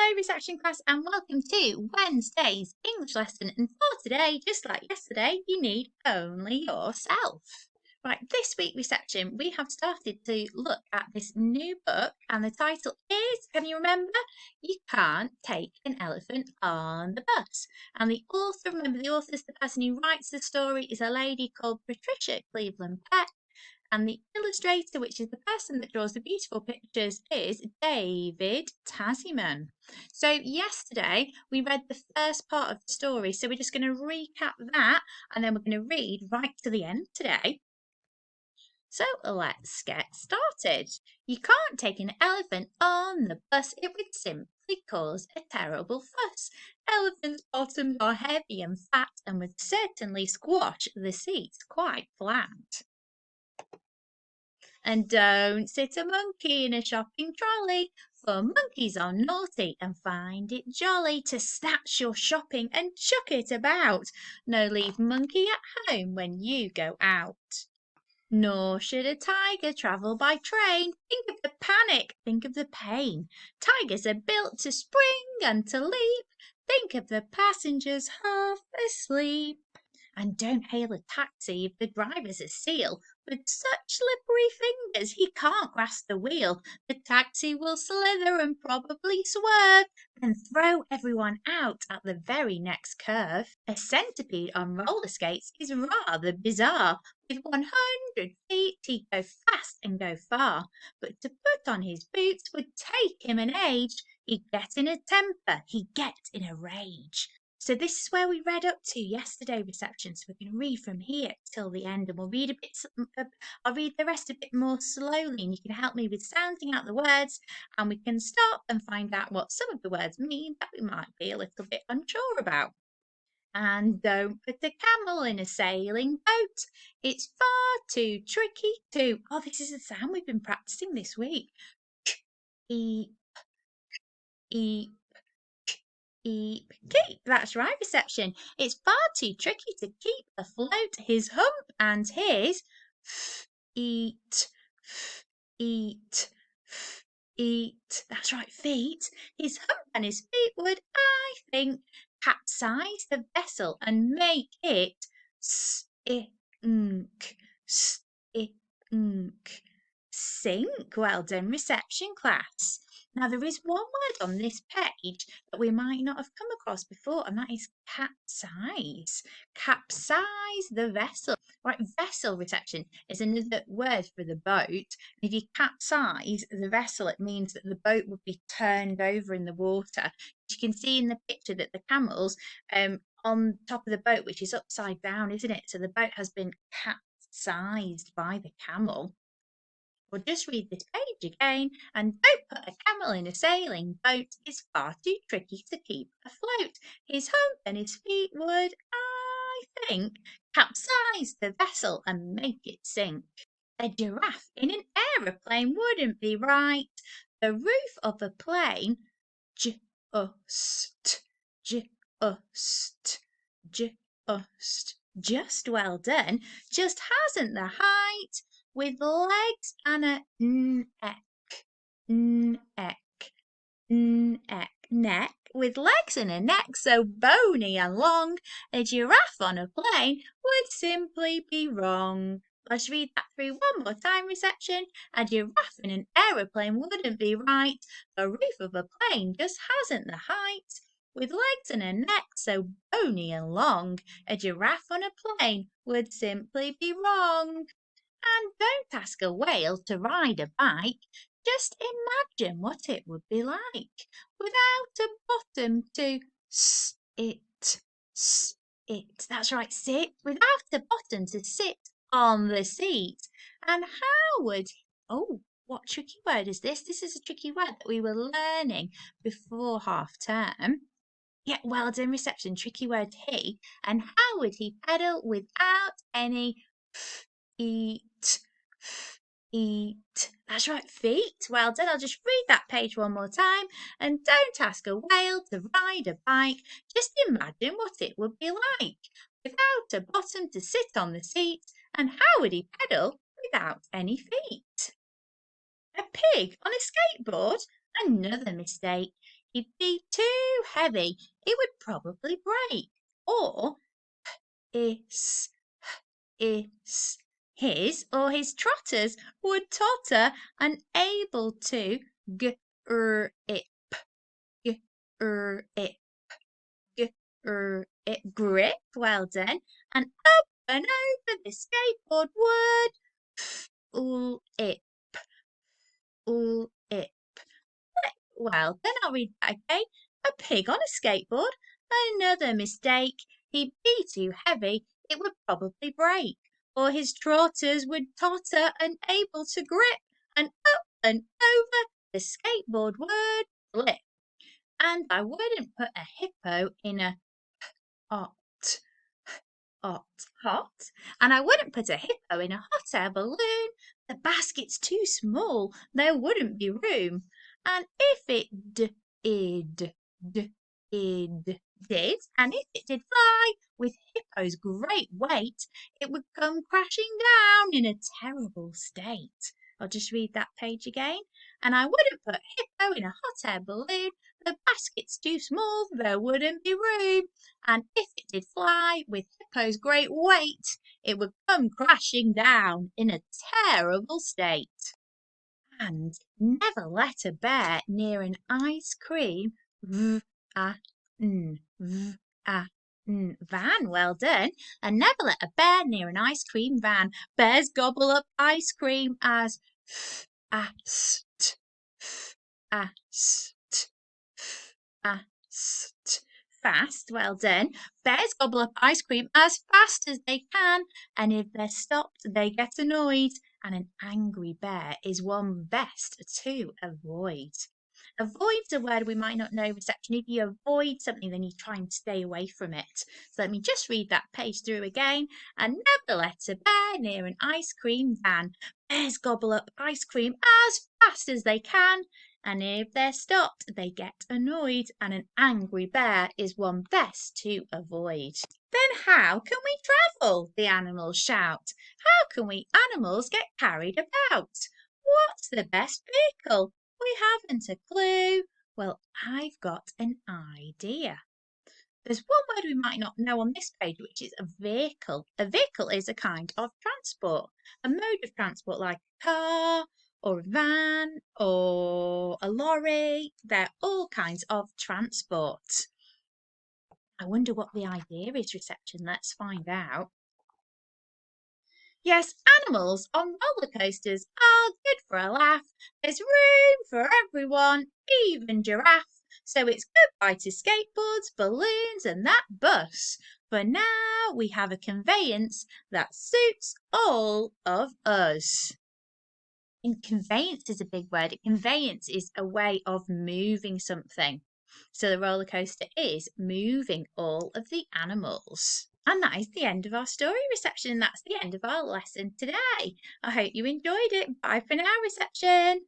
Hello, reception class, and welcome to Wednesday's English lesson. And for today, just like yesterday, you need only yourself. Right, this week, reception, we have started to look at this new book, and the title is, can you remember? You Can't Take an Elephant on the Bus. And the author, remember the author is the person who writes the story, is a lady called Patricia Cleveland Peck. And the illustrator, which is the person that draws the beautiful pictures, is David Tasman. So yesterday we read the first part of the story, so we're just going to recap that and then we're going to read right to the end today. So let's get started. You can't take an elephant on the bus, it would simply cause a terrible fuss. Elephants' bottoms are heavy and fat and would certainly squash the seats quite flat. And don't sit a monkey in a shopping trolley, for monkeys are naughty and find it jolly to snatch your shopping and chuck it about. No, leave monkey at home when you go out. Nor should a tiger travel by train. Think of the panic, think of the pain. Tigers are built to spring and to leap. Think of the passengers half asleep. And don't hail a taxi if the driver's a seal. With such slippery fingers he can't grasp the wheel. The taxi will slither and probably swerve, then throw everyone out at the very next curve. A centipede on roller skates is rather bizarre. With 100 feet he'd go fast and go far. But to put on his boots would take him an age. He'd get in a temper, he'd get in a rage. So this is where we read up to yesterday, reception. So we're going to read from here till the end, and we'll read a bit. I'll read the rest a bit more slowly, and you can help me with sounding out the words, and we can stop and find out what some of the words mean that we might be a little bit unsure about. And don't put a camel in a sailing boat. It's far too tricky to. Oh, this is a sound we've been practicing this week. Eep, eep. Eep, keep. That's right, reception. It's far too tricky to keep afloat his hump and his eat, eat, eat. That's right, feet. His hump and his feet would, I think, capsize the vessel and make it sink, sink. Well done, reception class. Now, there is one word on this page that we might not have come across before, and that is capsize. Capsize the vessel. Right, vessel, reception, is another word for the boat. If you capsize the vessel, it means that the boat would be turned over in the water. You can see in the picture that the camels on top of the boat, which is upside down, isn't it? So the boat has been capsized by the camel. We'll just read this page again. And don't put a camel in a sailing boat. It's far too tricky to keep afloat. His hump and his feet would, I think, capsize the vessel and make it sink. A giraffe in an aeroplane wouldn't be right. The roof of a plane just, well done, just hasn't the height. With legs and a neck, with legs and a neck so bony and long, a giraffe on a plane would simply be wrong. Let's read that through one more time, reception. A giraffe in an aeroplane wouldn't be right. The roof of a plane just hasn't the height. With legs and a neck so bony and long, a giraffe on a plane would simply be wrong. And don't ask a whale to ride a bike. Just imagine what it would be like without a bottom to sit. That's right, sit. Without a bottom to sit on the seat. And how would... Oh, what tricky word is this? This is a tricky word that we were learning before half term. Yeah, well done, reception. Tricky word he. And how would he pedal without any eat? That's right, feet. Well done. I'll just read that page one more time. And don't ask a whale to ride a bike. Just imagine what it would be like without a bottom to sit on the seat. And how would he pedal without any feet? A pig on a skateboard? Another mistake. He'd be too heavy, it would probably break. Or is, his or his trotters would totter, unable to grip, grip, grip. Well done. And up and over the skateboard would all it, all it. Well, then I'll read that again. A pig on a skateboard. Another mistake. He'd be too heavy. It would probably break. Or his trotters would totter, unable to grip. And up and over the skateboard would flip. And I wouldn't put a hippo in a hot, hot. And I wouldn't put a hippo in a hot air balloon. The basket's too small. There wouldn't be room. And if it did, and if it did fly with Hippo's great weight, it would come crashing down in a terrible state. I'll just read that page again. And I wouldn't put Hippo in a hot air balloon. The basket's too small, there wouldn't be room. And if it did fly with Hippo's great weight, it would come crashing down in a terrible state. And never let a bear near an ice cream van. Well done. And never let a bear near an ice cream van. Bears gobble up ice cream as fast. Fast, well done. Bears gobble up ice cream as fast as they can, and if they're stopped, they get annoyed. And an angry bear is one best to avoid. Avoid's a word we might not know reception. If you avoid something, then you try and stay away from it. So let me just read that page through again. And never let a bear near an ice cream van. Bears gobble up ice cream as fast as they can, and if they're stopped, they get annoyed, and an angry bear is one best to avoid. Then how can we travel? The animals shout. How can we animals get carried about? What's the best vehicle? We haven't a clue. Well, I've got an idea. There's one word we might not know on this page, which is a vehicle. A vehicle is a kind of transport, a mode of transport like a car or a van or a lorry. They're all kinds of transport. I wonder what the idea is, reception. Let's find out. Yes, animals on roller coasters are good for a laugh. There's room for everyone, even giraffe. So it's goodbye to skateboards, balloons and that bus. For now we have a conveyance that suits all of us. And conveyance is a big word. A conveyance is a way of moving something. So the roller coaster is moving all of the animals. And that is the end of our story, reception. And that's the end of our lesson today. I hope you enjoyed it. Bye for now, reception.